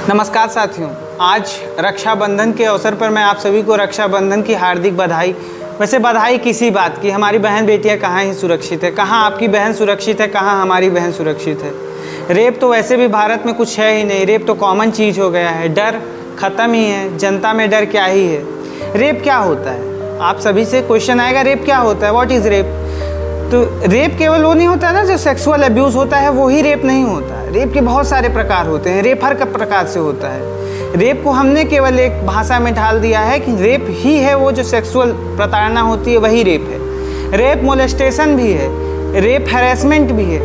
नमस्कार साथियों, आज रक्षाबंधन के अवसर पर मैं आप सभी को रक्षाबंधन की हार्दिक बधाई। वैसे बधाई किसी बात की, हमारी बहन बेटियां कहाँ ही सुरक्षित है, कहाँ आपकी बहन सुरक्षित है, कहाँ हमारी बहन सुरक्षित है। रेप तो वैसे भी भारत में कुछ है ही नहीं, रेप तो कॉमन चीज़ हो गया है, डर ख़त्म ही है, जनता में डर क्या ही है। रेप क्या होता है, आप सभी से क्वेश्चन आएगा, रेप क्या होता है, व्हाट इज़ रेप। तो रेप केवल वो नहीं होता है ना जो सेक्सुअल अब्यूज़ होता है, वो ही रेप नहीं होता है। रेप के बहुत सारे प्रकार होते हैं, रेप हर प्रकार से होता है। रेप को हमने केवल एक भाषा में ढाल दिया है कि रेप ही है वो जो सेक्सुअल प्रताड़ना होती है, वही रेप है। रेप मोलेस्टेशन भी है, रेप हैरेसमेंट भी है,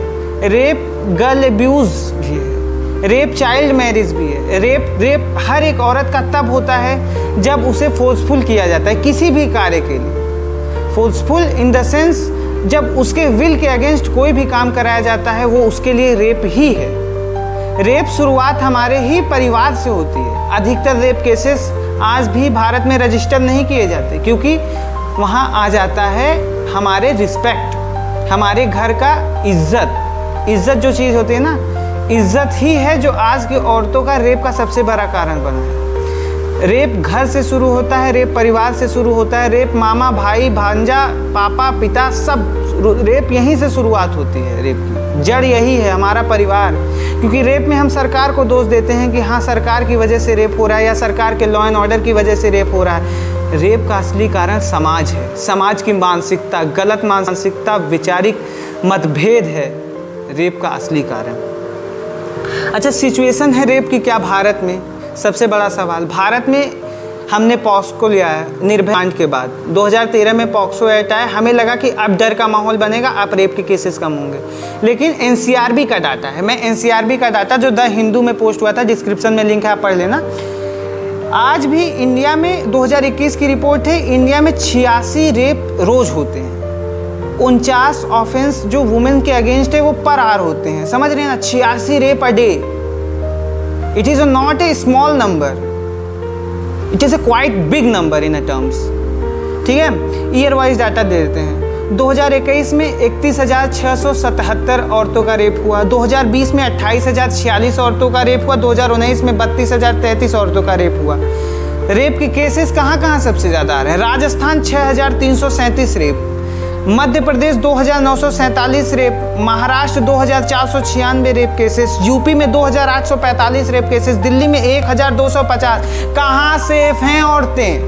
रेप गर्ल अब्यूज़ भी है, रेप चाइल्ड मैरिज भी है। रेप हर एक औरत का तब होता है जब उसे फोर्सफुल किया जाता है किसी भी कार्य के लिए। फोर्सफुल इन द सेंस जब उसके विल के अगेंस्ट कोई भी काम कराया जाता है, वो उसके लिए रेप ही है। रेप शुरुआत हमारे ही परिवार से होती है। अधिकतर रेप केसेस आज भी भारत में रजिस्टर नहीं किए जाते, क्योंकि वहाँ आ जाता है हमारे रिस्पेक्ट, हमारे घर का इज्जत जो चीज़ होती है ना, इज्जत ही है जो आज की औरतों का रेप का सबसे बड़ा कारण बना है। रेप घर से शुरू होता है, रेप परिवार से शुरू होता है, रेप मामा भाई भांजा पापा पिता सब रेप यहीं से शुरुआत होती है। रेप की जड़ यही है, हमारा परिवार। क्योंकि रेप में हम सरकार को दोष देते हैं कि हाँ सरकार की वजह से रेप हो रहा है, या सरकार के लॉ एंड ऑर्डर की वजह से रेप हो रहा है। रेप का असली कारण समाज है, समाज की मानसिकता, गलत मानसिकता, वैचारिक मतभेद है रेप का असली कारण। अच्छा, सिचुएशन है रेप की क्या भारत में, सबसे बड़ा सवाल। भारत में हमने पॉक्सो लिया है निर्भया कांड के बाद। 2013 में पॉक्सो एक्ट आया, हमें लगा कि अब डर का माहौल बनेगा, अब रेप के केसेस कम होंगे। लेकिन एनसीआरबी का डाटा है, मैं एनसीआरबी का डाटा जो द हिंदू में पोस्ट हुआ था, डिस्क्रिप्शन में लिंक है, आप पढ़ लेना। आज भी इंडिया में 2021 की रिपोर्ट है, इंडिया में 86 रेप रोज होते हैं। 49 ऑफेंस जो वुमेन के अगेंस्ट है वो पर आवर होते हैं, समझ रहे हैं ना। 86 rape a day, it is not a small number, it is a quite big number in a terms. ठीक है, ईयर वाइज डाटा दे देते हैं। 2021 में 31,677 औरतों का रेप हुआ, 2020 में 28,046 औरतों का रेप हुआ, 2019 में 32,033 औरतों का रेप हुआ। रेप के केसेस कहाँ कहाँ सबसे ज़्यादा आ रहे हैं? Rajasthan 6,337 rape, Madhya Pradesh 2,947 rape, Maharashtra 2,496 rape cases, UP में 2,845 रेप केसेस, दिल्ली में 1,250। कहाँ सेफ हैं औरतें?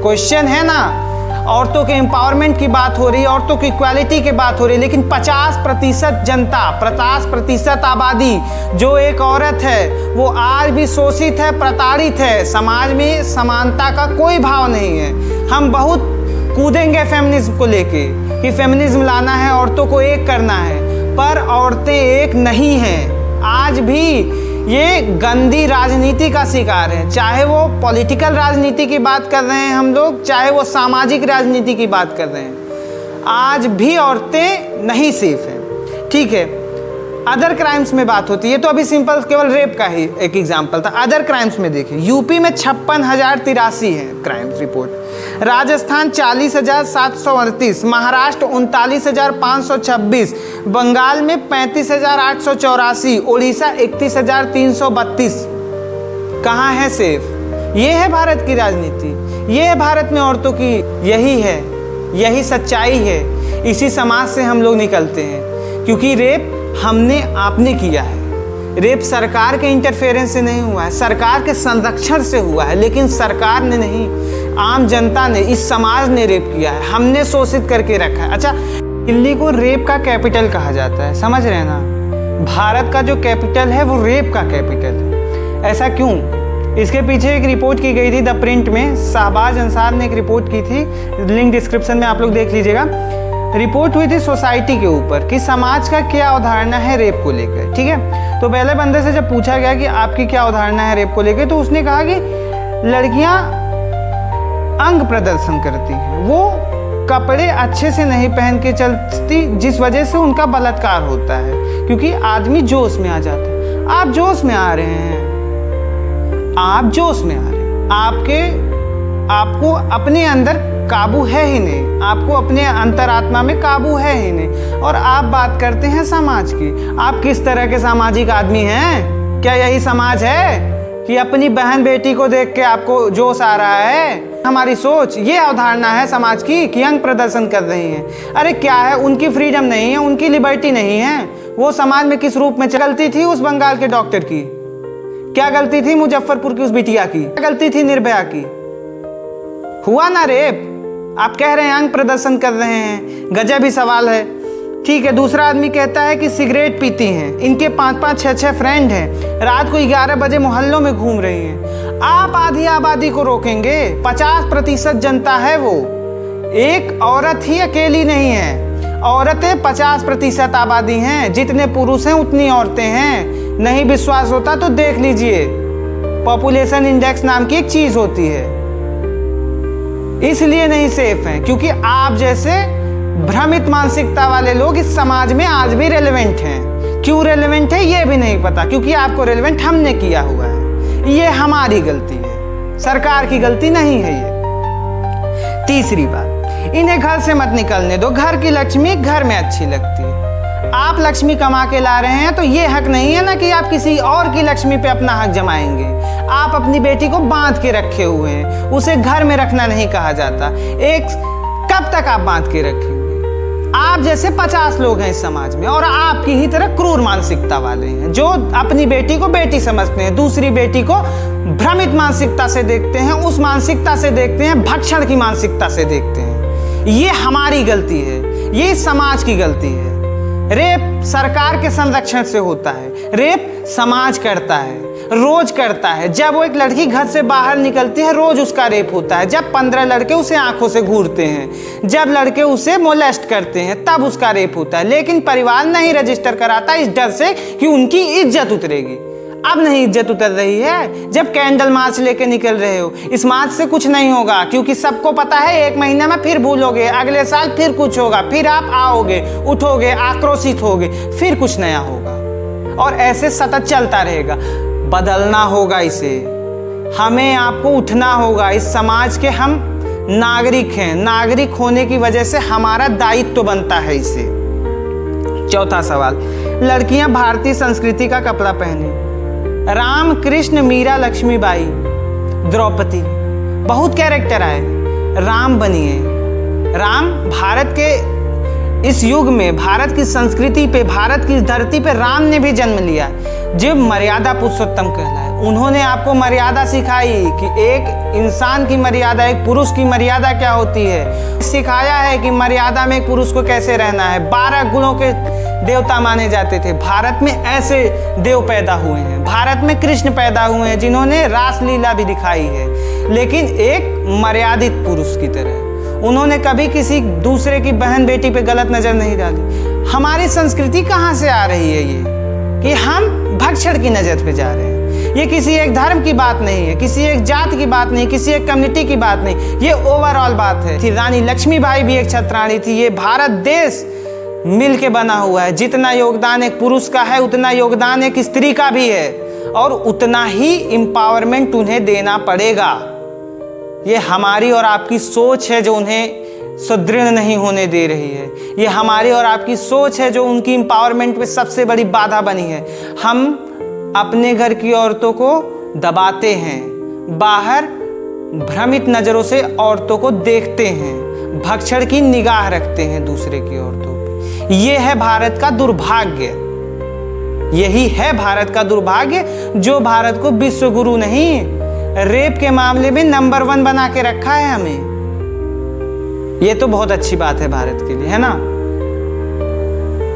क्वेश्चन है ना। औरतों के एम्पावरमेंट की बात हो रही है, औरतों की इक्वालिटी की बात हो रही है, लेकिन 50% जनता, 50% आबादी जो एक औरत है वो आज भी शोषित है, प्रताड़ित है। समाज में समानता का कोई भाव नहीं है। हम बहुत कूदेंगे फेमिनिज्म को लेके कि फेमिनिज्म लाना है, औरतों को एक करना है, पर औरतें एक नहीं हैं। आज भी ये गंदी राजनीति का शिकार है, चाहे वो पॉलिटिकल राजनीति की बात कर रहे हैं हम लोग, चाहे वो सामाजिक राजनीति की बात कर रहे हैं। आज भी औरतें नहीं सेफ हैं। ठीक है, अदर क्राइम्स में बात होती है, तो अभी सिंपल केवल रेप का ही एक एग्जाम्पल था। अदर क्राइम्स में देखिए, यूपी में 56,083 है क्राइम रिपोर्ट, राजस्थान 40,738, महाराष्ट्र 39,526, बंगाल में 35,884, उड़ीसा 31,332। कहाँ है सेफ? ये है भारत की राजनीति, ये है भारत में औरतों की, यही है, यही सच्चाई है। इसी समाज से हम लोग निकलते हैं, क्योंकि रेप हमने आपने किया है। रेप सरकार के इंटरफेरेंस से नहीं हुआ है, सरकार के संरक्षण से हुआ है, लेकिन सरकार ने नहीं, आम जनता ने, इस समाज ने रेप किया है, हमने शोषित करके रखा है। अच्छा, दिल्ली को रेप का कैपिटल कहा जाता है, समझ रहे हैं ना। भारत का जो कैपिटल है वो रेप का कैपिटल है। ऐसा क्यों? इसके पीछे एक रिपोर्ट की गई थी द प्रिंट में, शाहबाज अंसार ने एक रिपोर्ट की थी, लिंक डिस्क्रिप्शन में आप लोग देख लीजिएगा। रिपोर्ट हुई थी सोसाइटी के ऊपर कि समाज का क्या अवधारणा है रेप को लेकर। ठीक है, तो पहले बंदे से जब पूछा गया कि आपकी क्या अवधारणा है रेप को लेकर, तो उसने कहा कि लड़कियां अंग प्रदर्शन करती हैं, वो कपड़े अच्छे से नहीं पहन के चलती, जिस वजह से उनका बलात्कार होता है, क्योंकि आदमी जोश में आ जाता है। आप जोश में आ रहे हैं, आप जोश में आ रहे हैं, आपको अपने अंदर काबू है ही नहीं, आपको अपने अंतरात्मा में काबू है ही नहीं, और आप बात करते हैं समाज की। आप किस तरह के सामाजिक आदमी हैं? क्या यही समाज है? कि अपनी बहन बेटी को देख के आपको जोश आ रहा है। हमारी सोच ये अवधारणा है समाज की कि अंग प्रदर्शन कर रही हैं। अरे क्या है, उनकी फ्रीडम नहीं है, उनकी लिबर्टी नहीं है। वो समाज में किस रूप में गलती थी उस बंगाल के डॉक्टर की? क्या गलती थी मुजफ्फरपुर की उस बिटिया की? क्या गलती थी निर्भया की? हुआ ना रेप? आप कह रहे हैं अंग प्रदर्शन कर रहे हैं, गजब ही सवाल है। ठीक है, दूसरा आदमी कहता है कि सिगरेट पीती हैं, इनके 5-5 6-6 फ्रेंड हैं, रात को 11 बजे मोहल्लों में घूम रही हैं। आप आधी आबादी को रोकेंगे? 50% जनता है वो। एक औरत ही अकेली नहीं है, औरतें 50% आबादी हैं। जितने पुरुष हैं उतनी औरतें हैं। नहीं विश्वास होता तो देख लीजिए, पॉपुलेशन इंडेक्स नाम की एक चीज होती है। इसलिए नहीं सेफ हैं क्योंकि आप जैसे भ्रमित मानसिकता वाले लोग इस समाज में आज भी रेलेवेंट हैं। क्यों रेलेवेंट है ये भी नहीं पता, क्योंकि आपको रेलेवेंट हमने किया हुआ है। ये हमारी गलती है, सरकार की गलती नहीं है ये। तीसरी बात, इन्हें घर से मत निकलने दो। घर की लक्ष्मी घर में अच्छी लगती है। आप लक्ष्मी कमा के ला रहे हैं तो ये हक नहीं है ना कि आप किसी और की लक्ष्मी पे अपना हक जमाएंगे। आप अपनी बेटी को बांध के रखे हुए हैं, उसे घर में रखना नहीं कहा जाता। कब तक आप बांध के रखेंगे? आप जैसे 50 लोग हैं इस समाज में और आपकी ही तरह क्रूर मानसिकता वाले हैं जो अपनी बेटी को बेटी समझते हैं, दूसरी बेटी को भ्रमित मानसिकता से देखते हैं, उस मानसिकता से देखते हैं, भक्षण की मानसिकता से देखते हैं। ये हमारी गलती है, ये समाज की गलती है। रेप सरकार के संरक्षण से होता है, रेप समाज करता है, रोज करता है। जब वो एक लड़की घर से बाहर निकलती है रोज उसका रेप होता है। जब 15 लड़के उसे आंखों से घूरते हैं, जब लड़के उसे मोलेस्ट करते हैं तब उसका रेप होता है। लेकिन परिवार नहीं रजिस्टर कराता इस डर से कि उनकी इज्जत उतरेगी। अब नहीं इज्जत उतर रही है। जब कैंडल मार्च लेके निकल रहे हो, इस मार्च से कुछ नहीं होगा क्योंकि सबको पता है 1 महीने में फिर भूलोगे, अगले साल फिर कुछ होगा, फिर आप आओगे, उठोगे, आक्रोशित होगे, फिर कुछ नया होगा और ऐसे सतत चलता रहेगा। बदलना होगा इसे, हमें आपको उठना होगा। इस समाज के हम नागरिक हैं, नागरिक होने की वजह से हमारा दायित्व बनता है इसे। चौथा सवाल, लड़कियां भारतीय संस्कृति का कपड़ा पहने। राम, कृष्ण, मीरा, लक्ष्मीबाई, द्रौपदी, बहुत कैरेक्टर आए। राम बनिए। राम भारत के इस युग में, भारत की संस्कृति पे, भारत की धरती पे राम ने भी जन्म लिया जो मर्यादा पुरुषोत्तम कहलाए। उन्होंने आपको मर्यादा सिखाई कि एक इंसान की मर्यादा, एक पुरुष की मर्यादा क्या होती है। सिखाया है कि मर्यादा में एक पुरुष को कैसे रहना है। 12 गुणों के देवता माने जाते थे। भारत में ऐसे देव पैदा हुए हैं, भारत में कृष्ण पैदा हुए हैं जिन्होंने रासलीला भी दिखाई है, लेकिन एक मर्यादित पुरुष की तरह। उन्होंने कभी किसी दूसरे की बहन बेटी पे गलत नजर नहीं डाली। हमारी संस्कृति कहाँ से आ रही है ये कि हम भक्षण की नजर पे जा रहे हैं। ये किसी एक धर्म की बात नहीं है, किसी एक जात की बात नहीं, किसी एक कम्युनिटी की बात नहीं, ये ओवरऑल बात है। रानी लक्ष्मीबाई भी एक क्षत्राणी थी। ये भारत देश मिल के बना हुआ है। जितना योगदान एक पुरुष का है उतना योगदान एक स्त्री का भी है और उतना ही एम्पावरमेंट उन्हें देना पड़ेगा। ये हमारी और आपकी सोच है जो उन्हें सुदृढ़ नहीं होने दे रही है। ये हमारी और आपकी सोच है जो उनकी एम्पावरमेंट में सबसे बड़ी बाधा बनी है। हम अपने घर की औरतों को दबाते हैं, बाहर भ्रमित नज़रों से औरतों को देखते हैं, भक्षण की निगाह रखते हैं दूसरे की औरतों पे। ये है भारत का दुर्भाग्य, यही है भारत का दुर्भाग्य जो भारत को विश्व गुरु नहीं, रेप के मामले में नंबर 1 बना के रखा है हमें। ये तो बहुत अच्छी बात है भारत के लिए, है ना।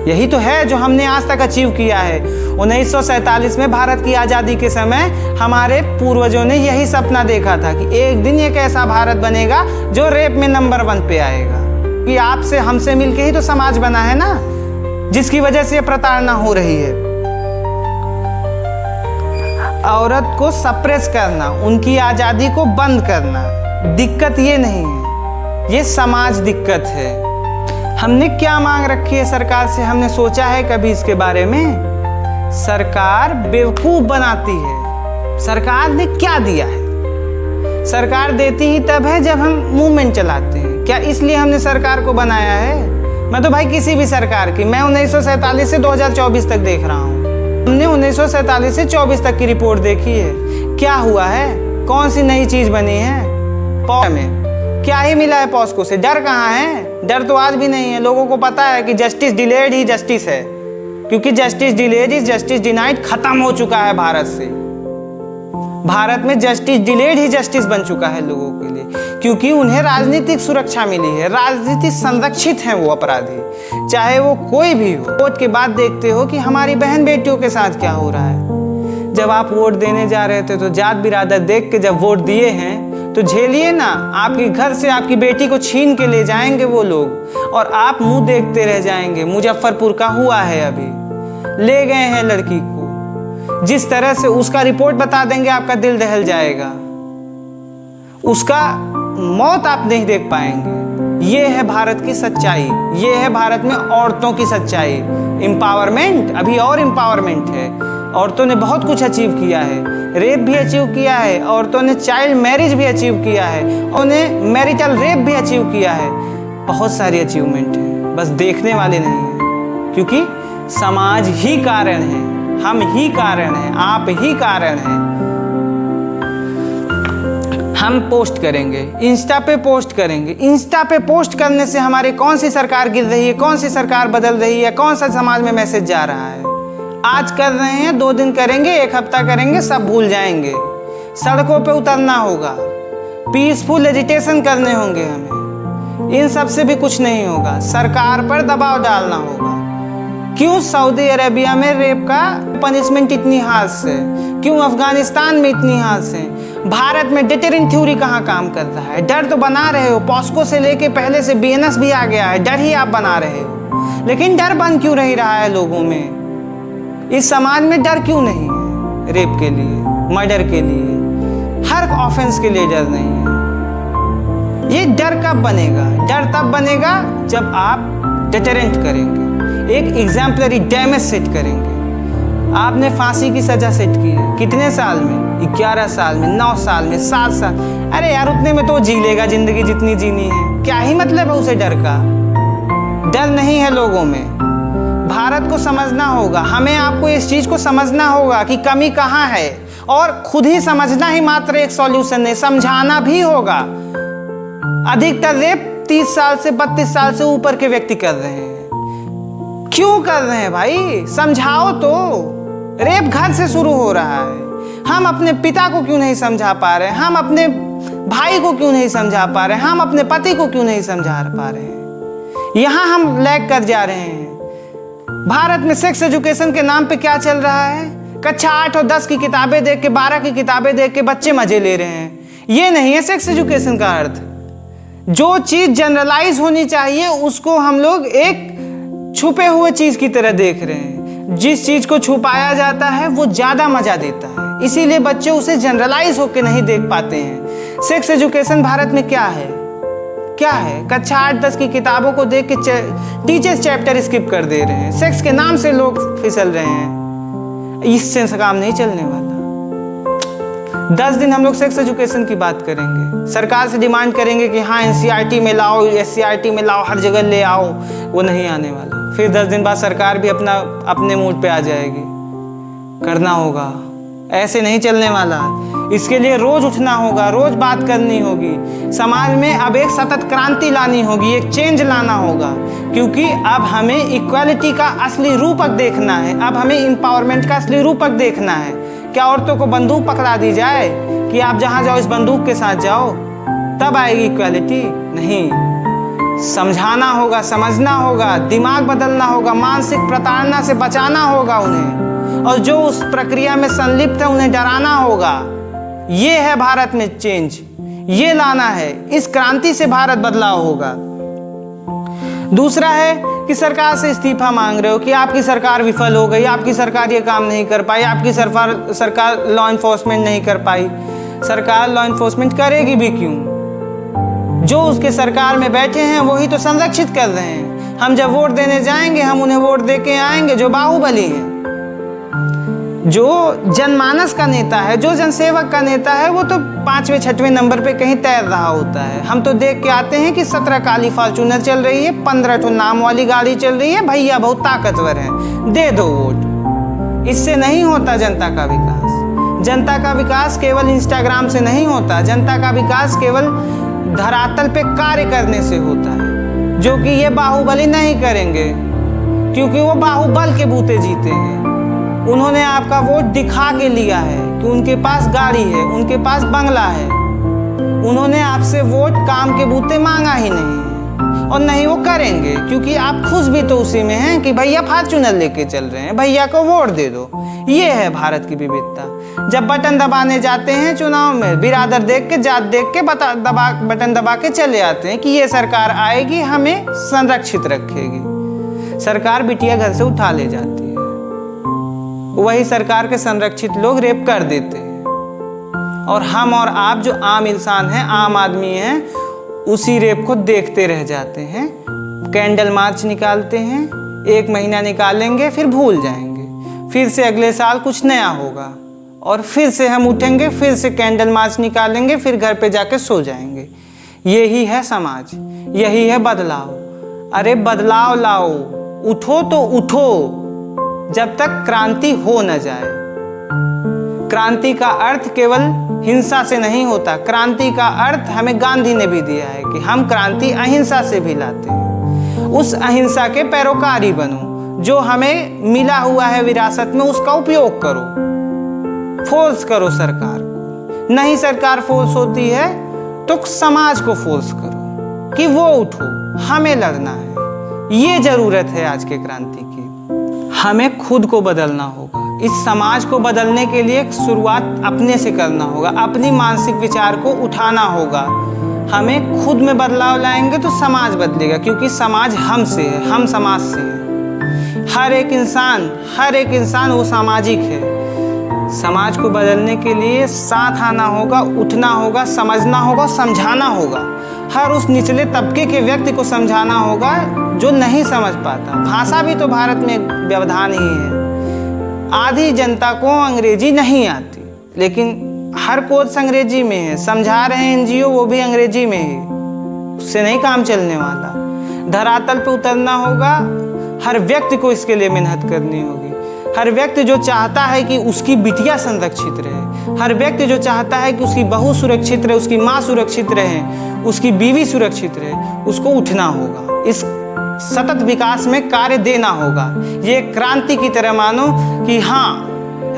यही तो है जो हमने आज तक अचीव किया है। 1947 में भारत की आज़ादी के समय हमारे पूर्वजों ने यही सपना देखा था कि एक दिन एक ऐसा भारत बनेगा जो रेप में नंबर 1 पे आएगा। कि आपसे हमसे मिलके ही तो समाज बना है ना, जिसकी वजह से प्रताड़ना हो रही है। औरत को सप्रेस करना, उनकी आज़ादी को बंद करना, दिक्कत ये नहीं है, ये समाज दिक्कत है। हमने क्या मांग रखी है सरकार से, हमने सोचा है कभी इसके बारे में? सरकार बेवकूफ़ बनाती है। सरकार ने क्या दिया है? सरकार देती ही तब है जब हम मूवमेंट चलाते हैं। क्या इसलिए हमने सरकार को बनाया है? मैं तो भाई किसी भी सरकार की, मैं 1947 से 2024 तक देख रहा हूँ। हमने 1947 से 24 तक की रिपोर्ट देखी है। क्या हुआ है? कौन सी नई चीज बनी है? पॉस्को में क्या ही मिला है? पॉस्को से डर कहाँ है? डर तो आज भी नहीं है। लोगों को पता है कि जस्टिस डिलेड ही जस्टिस है, क्योंकि justice delayed is justice denied खत्म हो चुका है भारत से। भारत में जस्टिस डिलेड ही जस्टिस बन चुका है लोगों के लिए, क्योंकि उन्हें राजनीतिक सुरक्षा मिली है। राजनीति संरक्षित है वो अपराधी, चाहे वो कोई भी हो। वोट के बाद देखते हो कि हमारी बहन बेटियों के साथ क्या हो रहा है। जब आप वोट देने जा रहे थे तो जात बिरादर देख के जब वोट दिए हैं तो झेलिए ना, आपके घर से आपकी बेटी को छीन के ले जाएंगे वो लोग और आप मुंह देखते रह जाएंगे। मुजफ्फरपुर का हुआ है, अभी ले गए हैं लड़की को। जिस तरह से उसका रिपोर्ट बता देंगे आपका दिल दहल जाएगा, उसका मौत आप नहीं देख पाएंगे। ये है भारत की सच्चाई, ये है भारत में औरतों की सच्चाई। एम्पावरमेंट, अभी और एम्पावरमेंट है। औरतों ने बहुत कुछ अचीव किया है, रेप भी अचीव किया है, औरतों ने चाइल्ड मैरिज भी अचीव किया है, उन्होंने मैरिटल रेप भी अचीव किया है। बहुत सारी अचीवमेंट है, बस देखने वाले नहीं है, क्योंकि समाज ही कारण है, हम ही कारण हैं, आप ही कारण हैं। हम पोस्ट करेंगे, इंस्टा पे पोस्ट करेंगे। इंस्टा पे पोस्ट करने से हमारी कौन सी सरकार गिर रही है, कौन सी सरकार बदल रही है, कौन सा समाज में मैसेज जा रहा है? आज कर रहे हैं, 2 दिन करेंगे, 1 हफ्ता करेंगे, सब भूल जाएंगे। सड़कों पे उतरना होगा, पीसफुल एजिटेशन करने होंगे हमें। इन सब से भी कुछ नहीं होगा, सरकार पर दबाव डालना होगा। क्यों सऊदी अरेबिया में रेप का पनिशमेंट इतनी हार्श है? क्यों अफगानिस्तान में इतनी हार्श है? भारत में डिटेरेंट थ्योरी कहाँ काम कर रहा है? डर तो बना रहे हो, पॉस्को से लेके पहले से बीएनएस भी आ गया है, डर ही आप बना रहे हो। लेकिन डर बन क्यों नहीं रहा है लोगों में? इस समाज में डर क्यों नहीं है? रेप के लिए, मर्डर के लिए, हर ऑफेंस के लिए डर नहीं है। ये डर कब बनेगा? डर तब बनेगा जब आप डिटेरेंट करेंगे, एक एग्जाम्पलरी डैमेज सेट करेंगे। आपने फांसी की सजा सेट की है, कितने साल में? 11 साल में, 9 साल में, 7 साल। अरे यार, उतने में तो जी लेगा जिंदगी जितनी जीनी है। क्या ही मतलब है उसे डर का? डर नहीं है लोगों में। भारत को समझना होगा, हमें आपको इस चीज को समझना होगा कि कमी कहाँ है, और खुद ही समझना ही मात्र एक सॉल्यूशन है, समझाना भी होगा। अधिकतर रेप 30 साल से 32 साल से ऊपर के व्यक्ति कर रहे हैं। क्यों कर रहे हैं भाई? समझाओ तो। रेप घर से शुरू हो रहा है। हम अपने पिता को क्यों नहीं समझा पा रहे? हम अपने भाई को क्यों नहीं समझा पा रहे? हम अपने पति को क्यों नहीं समझा पा रहे? यहाँ हम लैग कर जा रहे हैं। भारत में सेक्स एजुकेशन के नाम पे क्या चल रहा है? कक्षा 8 और 10 की किताबें देख के, 12 की किताबें देख के बच्चे मजे ले रहे हैं। ये नहीं है सेक्स एजुकेशन का अर्थ। जो चीज जनरलाइज होनी चाहिए उसको हम लोग एक छुपे हुए चीज की तरह देख रहे हैं। जिस चीज को छुपाया जाता है वो ज्यादा मजा देता है, इसीलिए बच्चे उसे जनरलाइज होकर नहीं देख पाते हैं। सेक्स एजुकेशन भारत में क्या है? क्या है? कक्षा 8-10 की किताबों को देख के टीचर्स चैप्टर स्किप कर दे रहे हैं। सेक्स के नाम से लोग फिसल रहे हैं। इससे काम नहीं चलने वाला। 10 दिन हम लोग सेक्स एजुकेशन की बात करेंगे, सरकार से डिमांड करेंगे कि हाँ एनसीईआरटी में लाओ, एससीईआरटी में लाओ, हर जगह ले आओ, वो नहीं आने वाला। फिर 10 दिन बाद सरकार भी अपने मूड पे आ जाएगी। करना होगा, ऐसे नहीं चलने वाला। इसके लिए रोज उठना होगा, रोज बात करनी होगी। समाज में अब एक सतत क्रांति लानी होगी, एक चेंज लाना होगा, क्योंकि अब हमें इक्वालिटी का असली रूपक देखना है। अब हमें एम्पावरमेंट का असली रूपक देखना है। क्या औरतों को बंदूक पकड़ा दी जाए कि आप जहाँ जाओ इस बंदूक के साथ जाओ, तब आएगी इक्वालिटी? नहीं। समझाना होगा, समझना होगा, दिमाग बदलना होगा, मानसिक प्रताड़ना से बचाना होगा उन्हें, और जो उस प्रक्रिया में संलिप्त है उन्हें डराना होगा। ये है भारत में चेंज, ये लाना है। इस क्रांति से भारत बदलाव होगा। दूसरा है कि सरकार से इस्तीफा मांग रहे हो कि आपकी सरकार विफल हो गई, आपकी सरकार ये काम नहीं कर पाई, आपकी सरकार लॉ इन्फोर्समेंट नहीं कर पाई। सरकार लॉ इन्फोर्समेंट करेगी भी क्यों? जो उसके सरकार में बैठे हैं वही तो संरक्षित कर रहे हैं। हम जब वोट देने जाएंगे, हम उन्हें वोट दे के आएंगे जो बाहुबली हैं, जो जनमानस का नेता है, जो जनसेवक का नेता है, वो तो 5वें 6वें नंबर पे कहीं तैर रहा होता है। हम तो देख के आते हैं कि 17 काली फॉर्च्यूनर चल रही है, 15 नाम वाली गाड़ी चल रही है, भैया बहुत ताकतवर है, दे दो वोट। इससे नहीं होता जनता का विकास। जनता का विकास केवल इंस्टाग्राम से नहीं होता। जनता का विकास केवल धरातल पे कार्य करने से होता है, जो कि ये बाहुबली नहीं करेंगे, क्योंकि वो बाहुबल के बूते जीते हैं। उन्होंने आपका वोट दिखा के लिया है कि उनके पास गाड़ी है, उनके पास बंगला है। उन्होंने आपसे वोट काम के बूते मांगा ही नहीं है, और नहीं वो करेंगे, क्योंकि आप खुश भी तो उसी में हैं कि भैया फॉर्च्यूनर लेके चल रहे हैं, भैया को वोट दे दो। ये है भारत की विविधता। जब बटन दबाने जाते हैं चुनाव में, बिरादर देख के, जात देख के बटन दबा के चले आते हैं कि ये सरकार आएगी, हमें संरक्षित रखेगी। सरकार बिटिया घर से उठा ले जाती है, वही सरकार के संरक्षित लोग रेप कर देते हैं, और हम और आप जो आम इंसान हैं, आम आदमी हैं, उसी रेप को देखते रह जाते हैं। कैंडल मार्च निकालते हैं, 1 महीना निकालेंगे, फिर भूल जाएंगे, फिर से अगले साल कुछ नया होगा, और फिर से हम उठेंगे, फिर से कैंडल मार्च निकालेंगे, फिर घर पे जाके सो जाएंगे। यही है समाज, यही है बदलाव। अरे बदलाव लाओ, उठो तो उठो, जब तक क्रांति हो न जाए। क्रांति का अर्थ केवल हिंसा से नहीं होता। क्रांति का अर्थ हमें गांधी ने भी दिया है कि हम क्रांति अहिंसा से भी लाते हैं। उस अहिंसा के पैरोकारी बनो, जो हमें मिला हुआ है विरासत में, उसका उपयोग करो। फोर्स करो सरकार को, नहीं सरकार फोर्स होती है तो समाज को फोर्स करो कि वो उठो, हमें लड़ना है। ये जरूरत है आज के क्रांति की। हमें खुद को बदलना होगा। इस समाज को बदलने के लिए शुरुआत अपने से करना होगा, अपनी मानसिक विचार को उठाना होगा। हमें खुद में बदलाव लाएंगे तो समाज बदलेगा, क्योंकि समाज हमसे है, हम समाज से है। हर एक इंसान वो सामाजिक है। समाज को बदलने के लिए साथ आना होगा, उठना होगा, समझना होगा, समझाना होगा। हर उस निचले तबके के व्यक्ति को समझाना होगा जो नहीं समझ पाता। भाषा भी तो भारत में व्यवधान ही है। आधी जनता को अंग्रेजी नहीं आती, लेकिन हर कोर्स अंग्रेजी में है। समझा रहे हैं एनजीओ, वो भी अंग्रेजी में है, उससे नहीं काम चलने वाला। धरातल पे उतरना होगा, हर व्यक्ति को इसके लिए मेहनत करनी होगी। हर व्यक्ति जो चाहता है कि उसकी बिटिया संरक्षित रहे, हर व्यक्ति जो चाहता है कि उसकी बहू सुरक्षित रहे, उसकी माँ सुरक्षित रहे, उसकी बीवी सुरक्षित रहे, उसको उठना होगा। इस सतत विकास में कार्य देना होगा। ये क्रांति की तरह मानो कि हाँ,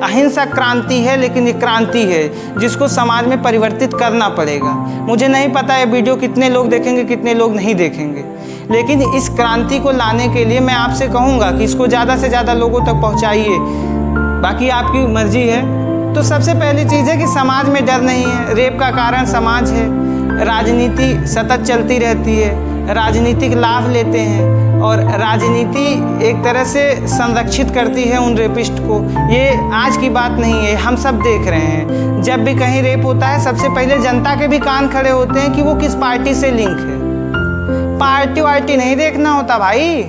अहिंसक क्रांति है, लेकिन ये क्रांति है जिसको समाज में परिवर्तित करना पड़ेगा। मुझे नहीं पता ये वीडियो कितने लोग देखेंगे, कितने लोग नहीं देखेंगे, लेकिन इस क्रांति को लाने के लिए मैं आपसे कहूँगा कि इसको ज़्यादा से ज़्यादा लोगों तक पहुँचाइए। बाकी आपकी मर्जी है। तो सबसे पहली चीज़ है कि समाज में डर नहीं है। रेप का कारण समाज है। राजनीति सतत चलती रहती है, राजनीतिक लाभ लेते हैं, और राजनीति एक तरह से संरक्षित करती है उन रेपिस्ट को। ये आज की बात नहीं है, हम सब देख रहे हैं। जब भी कहीं रेप होता है, सबसे पहले जनता के भी कान खड़े होते हैं कि वो किस पार्टी से लिंक है। पार्टी वार्टी नहीं देखना होता भाई।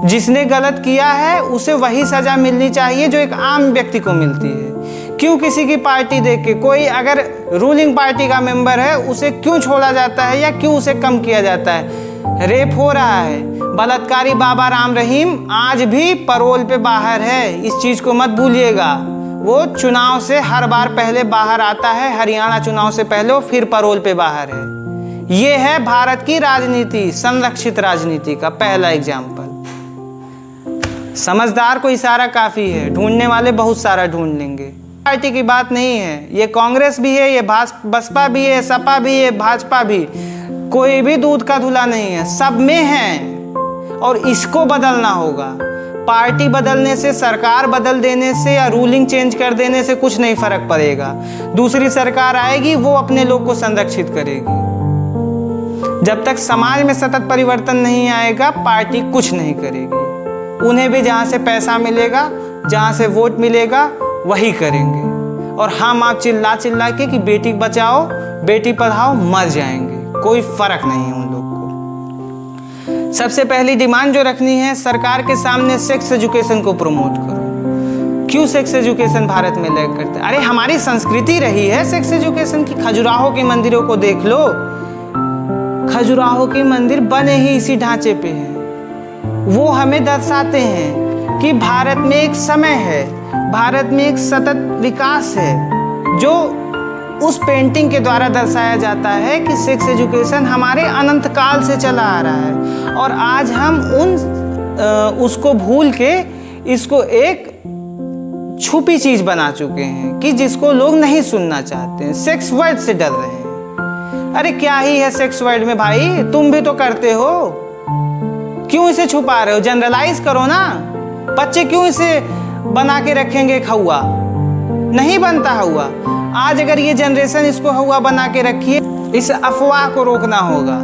जिसने गलत किया है उसे वही सजा मिलनी चाहिए जो एक आम व्यक्ति को मिलती है। क्यों किसी की पार्टी देख के, कोई अगर रूलिंग पार्टी का मेंबर है उसे क्यों छोड़ा जाता है या क्यों उसे कम किया जाता है? रेप हो रहा है, बलात्कारी बाबा राम रहीम आज भी पैरोल पे बाहर है, इस चीज़ को मत भूलिएगा। वो चुनाव से हर बार पहले बाहर आता है, हरियाणा चुनाव से पहले वो फिर पैरोल पे बाहर है। ये है भारत की राजनीति, संरक्षित राजनीति का पहला एग्जाम्पल। समझदार को इशारा काफ़ी है, ढूंढने वाले बहुत सारा ढूंढ लेंगे। पार्टी की बात नहीं है, ये कांग्रेस भी है, ये बसपा भी है, सपा भी है, भाजपा भी, कोई भी दूध का धुला नहीं है, सब में है। और इसको बदलना होगा। पार्टी बदलने से, सरकार बदल देने से या रूलिंग चेंज कर देने से कुछ नहीं फर्क पड़ेगा। दूसरी सरकार आएगी, वो अपने लोग को संरक्षित करेगी। जब तक समाज में सतत परिवर्तन नहीं आएगा, पार्टी कुछ नहीं करेगी। उन्हें भी जहाँ से पैसा मिलेगा, जहाँ से वोट मिलेगा, वही करेंगे। और हम आप चिल्ला चिल्ला के कि बेटी बचाओ, बेटी पढ़ाओ, मर जाएंगे, कोई फर्क नहीं है उन लोग को। सबसे पहली डिमांड जो रखनी है सरकार के सामने, सेक्स एजुकेशन को प्रमोट करो। क्यों सेक्स एजुकेशन भारत में लैग करते हैं? अरे हमारी संस्कृति रही है सेक्स एजुकेशन की। खजुराहो के मंदिरों को देख लो, खजुराहो के मंदिर बने ही इसी ढांचे पे हैं। वो हमें दर्शाते हैं कि भारत में एक समय है, भारत में एक सतत विकास है जो उस पेंटिंग के द्वारा दर्शाया जाता है कि सेक्स एजुकेशन हमारे अनंत काल से चला आ रहा है और आज हम उसको भूल के इसको एक छुपी चीज बना चुके हैं कि जिसको लोग नहीं सुनना चाहते हैं। सेक्स वर्ड से डर रहे हैं। अरे क्या ही है सेक्स वर्ड में भाई, तुम भी तो करते हो, क्यों इसे छुपा रहे हो? जनरलाइज करो ना। बच्चे क्यों इसे बना के रखेंगे हौवा? नहीं बनता हौवा। आज अगर ये जनरेशन इसको हौवा बना के रखिए, इस अफवाह को रोकना होगा,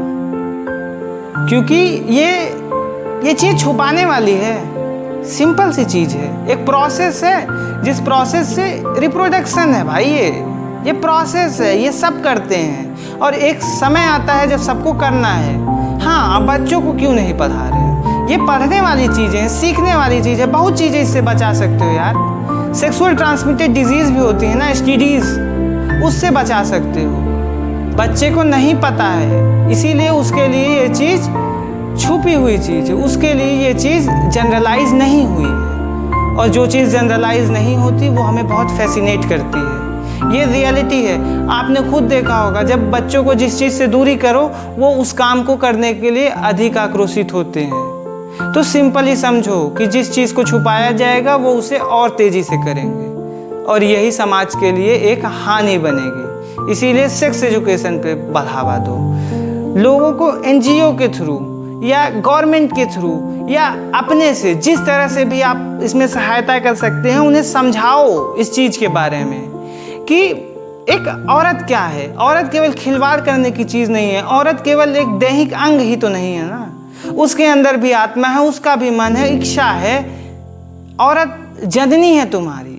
क्योंकि ये चीज छुपाने वाली है। सिंपल सी चीज है, एक प्रोसेस है जिस प्रोसेस से रिप्रोडक्शन है भाई। ये प्रोसेस है, ये सब करते हैं और एक समय आता है जब सबको करना है। हाँ, अब बच्चों को क्यों नहीं पढ़ा रहे? ये पढ़ने वाली चीज़ें, सीखने वाली चीज़ है। बहुत चीज़ें इससे बचा सकते हो यार। सेक्सुअल ट्रांसमिटेड डिजीज़ भी होती है ना, STDs, उससे बचा सकते हो। बच्चे को नहीं पता है, इसीलिए उसके लिए ये चीज़ छुपी हुई चीज़ है, उसके लिए ये चीज़ जनरलाइज नहीं हुई है। और जो चीज़ जनरलाइज नहीं होती वो हमें बहुत फैसिनेट करती है। ये रियलिटी है। आपने खुद देखा होगा, जब बच्चों को जिस चीज़ से दूरी करो वो उस काम को करने के लिए अधिक आक्रोशित होते हैं। तो सिंपली समझो कि जिस चीज़ को छुपाया जाएगा वो उसे और तेज़ी से करेंगे और यही समाज के लिए एक हानि बनेगी। इसीलिए सेक्स एजुकेशन पे बढ़ावा दो। लोगों को NGO के थ्रू या गवर्नमेंट के थ्रू या अपने से जिस तरह से भी आप इसमें सहायता कर सकते हैं, उन्हें समझाओ इस चीज़ के बारे में कि एक औरत क्या है। औरत केवल खिलवाड़ करने की चीज़ नहीं है। औरत केवल एक दैहिक अंग ही तो नहीं है ना, उसके अंदर भी आत्मा है, उसका भी मन है, इच्छा है। औरत जननी है तुम्हारी,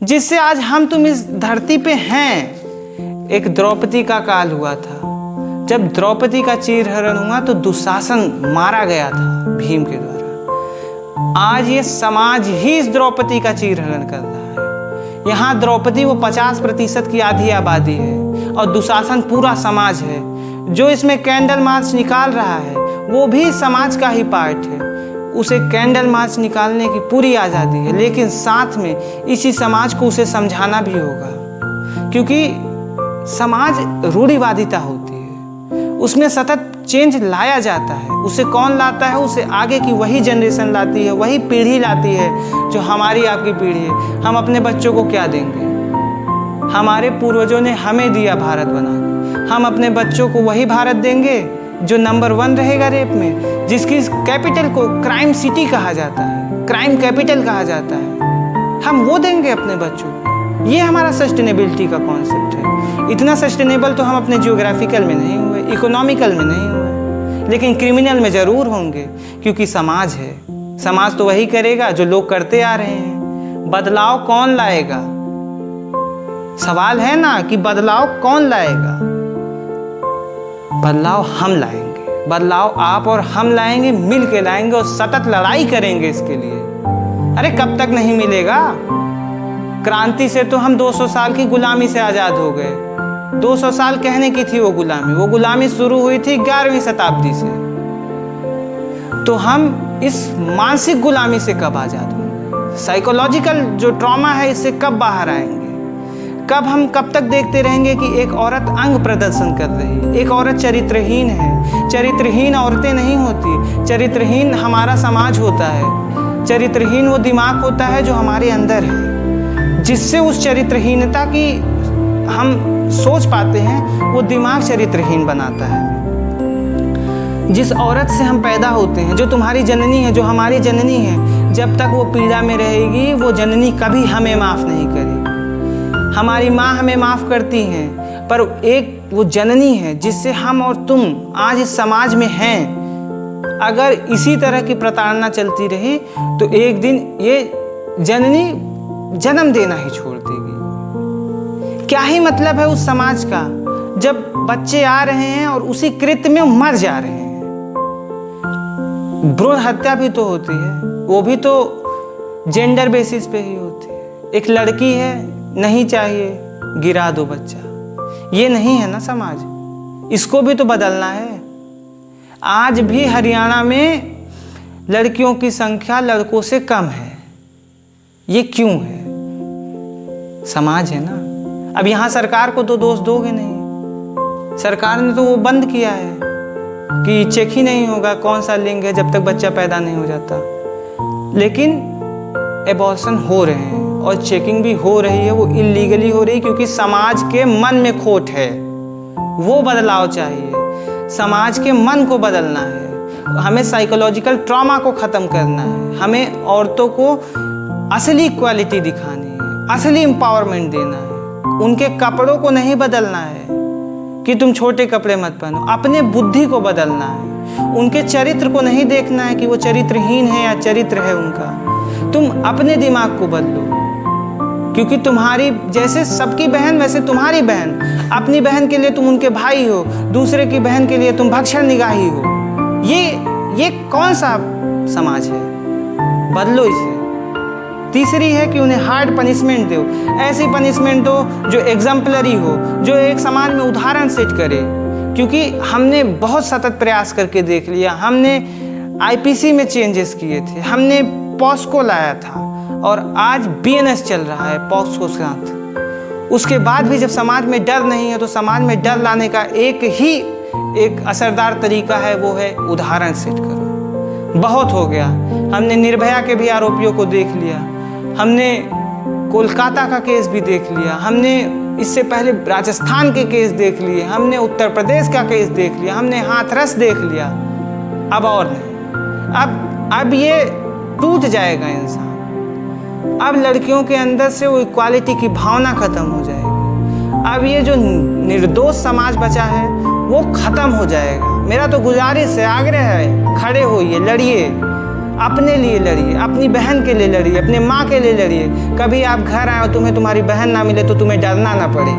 जिससे आज हम तुम इस धरती पे हैं। एक द्रौपदी का काल हुआ था, जब द्रौपदी का चीरहरण हुआ तो दुशासन मारा गया था भीम के द्वारा। आज ये समाज ही इस द्रौपदी का चीरहरण कर रहा है। यहाँ द्रौपदी वो 50% की आधी आबादी है और दुशासन पूरा समाज है। जो इसमें कैंडल मार्च निकाल रहा है वो भी समाज का ही पार्ट है। उसे कैंडल मार्च निकालने की पूरी आज़ादी है, लेकिन साथ में इसी समाज को उसे समझाना भी होगा, क्योंकि समाज रूढ़िवादिता होती है, उसमें सतत चेंज लाया जाता है। उसे कौन लाता है? उसे आगे की वही जनरेशन लाती है, वही पीढ़ी लाती है जो हमारी आपकी पीढ़ी है। हम अपने बच्चों को क्या देंगे? हमारे पूर्वजों ने हमें दिया भारत बना के, हम अपने बच्चों को वही भारत देंगे जो नंबर 1 रहेगा रेप में, जिसकी कैपिटल को क्राइम सिटी कहा जाता है, क्राइम कैपिटल कहा जाता है। हम वो देंगे अपने बच्चों को। ये हमारा सस्टेनेबिलिटी का कॉन्सेप्ट है। इतना सस्टेनेबल तो हम अपने जियोग्राफिकल में नहीं हुए, इकोनॉमिकल में नहीं हुए, लेकिन क्रिमिनल में ज़रूर होंगे, क्योंकि समाज है। समाज तो वही करेगा जो लोग करते आ रहे हैं। बदलाव कौन लाएगा? सवाल है ना कि बदलाव कौन लाएगा? बदलाव हम लाएंगे। बदलाव आप और हम लाएंगे, मिल के लाएंगे और सतत लड़ाई करेंगे इसके लिए। अरे कब तक नहीं मिलेगा? क्रांति से तो हम 200 साल की गुलामी से आज़ाद हो गए। 200 साल कहने की थी वो गुलामी शुरू हुई थी 11वीं शताब्दी से। तो हम इस मानसिक गुलामी से कब आज़ाद होंगे? साइकोलॉजिकल जो ट्रॉमा है, इससे कब बाहर आएंगे? कब तक देखते रहेंगे कि एक औरत अंग प्रदर्शन कर रही है, एक औरत चरित्रहीन है? चरित्रहीन औरतें नहीं होती, चरित्रहीन हमारा समाज होता है। चरित्रहीन वो दिमाग होता है जो हमारे अंदर है, जिससे उस चरित्रहीनता की हम सोच पाते हैं, वो दिमाग चरित्रहीन बनाता है। जिस औरत से हम पैदा होते हैं, जो तुम्हारी जननी है, जो हमारी जननी है, जब तक वो पीड़ा में रहेगी वो जननी कभी हमें माफ़ नहीं करेगी। हमारी माँ हमें माफ़ करती हैं, पर एक वो जननी है जिससे हम और तुम आज इस समाज में हैं। अगर इसी तरह की प्रताड़ना चलती रही तो एक दिन ये जननी जन्म देना ही छोड़ देगी। क्या ही मतलब है उस समाज का जब बच्चे आ रहे हैं और उसी कृत्य में मर जा रहे हैं। भ्रूण हत्या भी तो होती है, वो भी तो जेंडर बेसिस पे ही होती है। एक लड़की है, नहीं चाहिए, गिरा दो बच्चा। ये नहीं है ना समाज, इसको भी तो बदलना है। आज भी हरियाणा में लड़कियों की संख्या लड़कों से कम है। ये क्यों है? समाज है ना। अब यहाँ सरकार को तो दोष दोगे नहीं, सरकार ने तो वो बंद किया है कि चेक ही नहीं होगा कौन सा लिंग है जब तक बच्चा पैदा नहीं हो जाता। लेकिन एबॉर्शन हो रहे हैं और चेकिंग भी हो रही है, वो इलीगली हो रही है क्योंकि समाज के मन में खोट है। वो बदलाव चाहिए, समाज के मन को बदलना है। हमें साइकोलॉजिकल ट्रॉमा को ख़त्म करना है। हमें औरतों को असली इक्वालिटी दिखानी है, असली एम्पावरमेंट देना है। उनके कपड़ों को नहीं बदलना है कि तुम छोटे कपड़े मत पहनो, अपने बुद्धि को बदलना है। उनके चरित्र को नहीं देखना है कि वो चरित्रहीन है या चरित्र है उनका। तुम अपने दिमाग को बदलो, क्योंकि तुम्हारी जैसे सबकी बहन वैसे तुम्हारी बहन। अपनी बहन के लिए तुम उनके भाई हो, दूसरे की बहन के लिए तुम भक्षण निगाही हो। ये कौन सा समाज है? बदलो इसे। तीसरी है कि उन्हें हार्ड पनिशमेंट दो, ऐसी पनिशमेंट दो जो एग्जाम्पलरी हो, जो एक समाज में उदाहरण सेट करे। क्योंकि हमने बहुत सतत प्रयास करके देख लिया, हमने आईपीसी में चेंजेस किए थे, हमने पॉस्को लाया था और आज बीएनएस चल रहा है पॉक्सो के साथ। उसके बाद भी जब समाज में डर नहीं है तो समाज में डर लाने का एक असरदार तरीका है, वो है उदाहरण सेट करो। बहुत हो गया, हमने निर्भया के भी आरोपियों को देख लिया, हमने कोलकाता का केस भी देख लिया, हमने इससे पहले राजस्थान के केस देख लिए, हमने उत्तर प्रदेश का केस देख लिया, हमने हाथरस देख लिया। अब और नहीं, अब ये टूट जाएगा इंसान। अब लड़कियों के अंदर से वो इक्वालिटी की भावना खत्म हो जाएगी। अब ये जो निर्दोष समाज बचा है वो खत्म हो जाएगा। मेरा तो गुजारिश है, आग्रह है, खड़े होइए, लड़िए, अपने लिए लड़िए, अपनी बहन के लिए लड़िए, अपने माँ के लिए लड़िए। कभी आप घर आए और तुम्हें तुम्हारी बहन ना मिले तो तुम्हें डरना ना पड़े।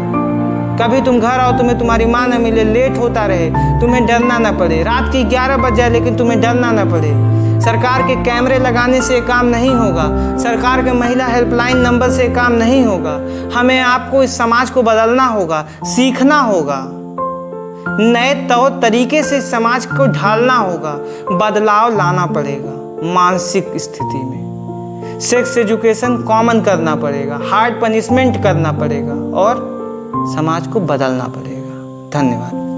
कभी तुम घर आओ तुम्हें तुम्हारी माँ ना मिले, लेट होता रहे, तुम्हें डरना ना पड़े। रात की 11 बज जाए लेकिन तुम्हें डरना ना पड़े। सरकार के कैमरे लगाने से काम नहीं होगा, सरकार के महिला हेल्पलाइन नंबर से काम नहीं होगा। हमें आपको इस समाज को बदलना होगा, सीखना होगा, नए तौर तरीके से समाज को ढालना होगा, बदलाव लाना पड़ेगा मानसिक स्थिति में। सेक्स एजुकेशन कॉमन करना पड़ेगा, हार्ड पनिशमेंट करना पड़ेगा और समाज को बदलना पड़ेगा। धन्यवाद।